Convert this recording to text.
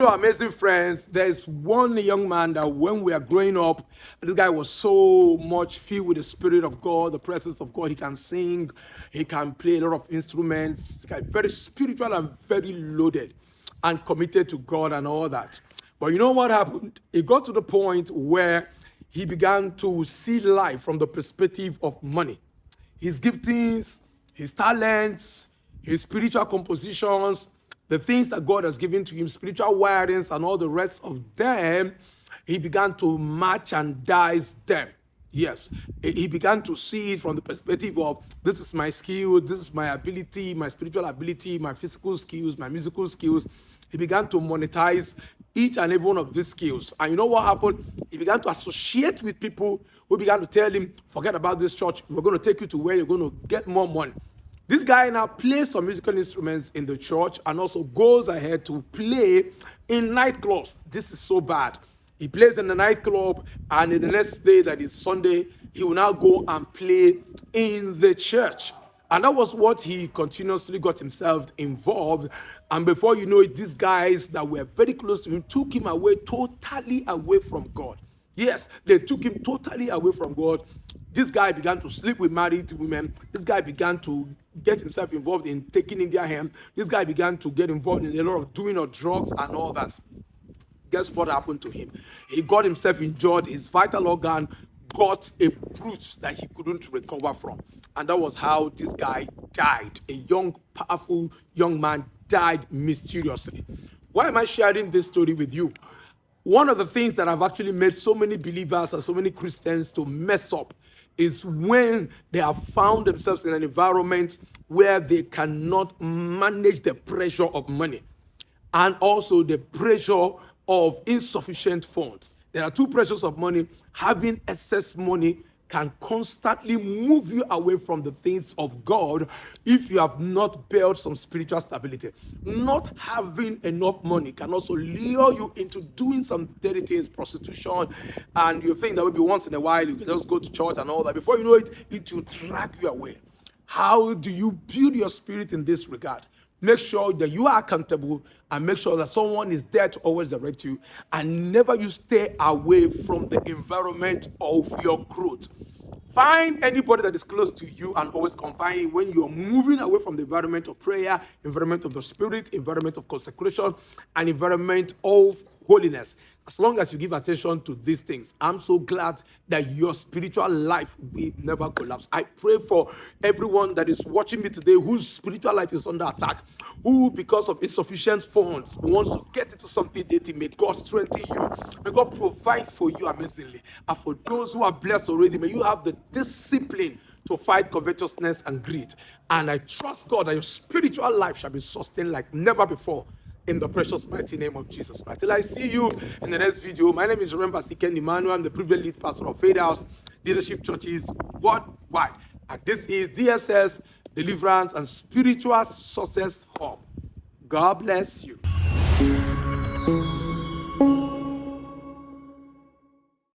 Hello, amazing friends. There's one young man that when we are growing up, this guy was so much filled with the Spirit of God, the presence of God. He can sing, he can play a lot of instruments. This guy very spiritual and very loaded and committed to God and all that. But you know what happened? It got to the point where he began to see life from the perspective of money. His giftings, his talents, his spiritual compositions, the things that God has given to him, spiritual wirings, and all the rest of them, he began to merchandise them. Yes, he began to see it from the perspective of this is my skill, this is my ability, my spiritual ability, my physical skills, my musical skills. He began to monetize each and every one of these skills. And you know what happened? He began to associate with people who began to tell him, forget about this church, we're going to take you to where you're going to get more money. This guy now plays some musical instruments in the church and also goes ahead to play in nightclubs. This is so bad. He plays in the nightclub, and in the next day, that is Sunday, he will now go and play in the church. And that was what he continuously got himself involved. And before you know it, these guys that were very close to him took him away, totally away from God. Yes, they took him totally away from God. This guy began to sleep with married women. This guy began to get himself involved in taking in their hand. This guy began to get involved in a lot of doing of drugs and all that. Guess what happened to him? He got himself injured. His vital organ got a bruise that he couldn't recover from. And that was how this guy died. A young, powerful young man died mysteriously. Why am I sharing this story with you? One of the things that have actually made so many believers and so many Christians to mess up is when they have found themselves in an environment where they cannot manage the pressure of money and also the pressure of insufficient funds. There are two pressures of money. Having excess money can constantly move you away from the things of God if you have not built some spiritual stability. Not having enough money can also lure you into doing some dirty things, prostitution, and you think that maybe once in a while you can just go to church and all that. Before you know it, it will drag you away. How do you build your spirit in this regard? Make sure that you are accountable and make sure that someone is there to always direct you, and never you stay away from the environment of your growth. Find anybody that is close to you and always confide in when you're moving away from the environment of prayer, environment of the spirit, environment of consecration, and environment of holiness. As long as you give attention to these things, I'm so glad that your spiritual life will never collapse. I pray for everyone that is watching me today whose spiritual life is under attack, who because of insufficient funds wants to get into something dirty. May God strengthen you. May God provide for you amazingly. And for those who are blessed already, may you have the discipline to fight covetousness and greed. And I trust God that your spiritual life shall be sustained like never before, in the precious mighty name of Jesus Christ. Till I see you in the next video. My name is Reverend Pastor Ken Emmanuel. I'm the privileged lead pastor of Faith House Leadership Churches worldwide. And this is DSS Deliverance and Spiritual Success Hub. God bless you.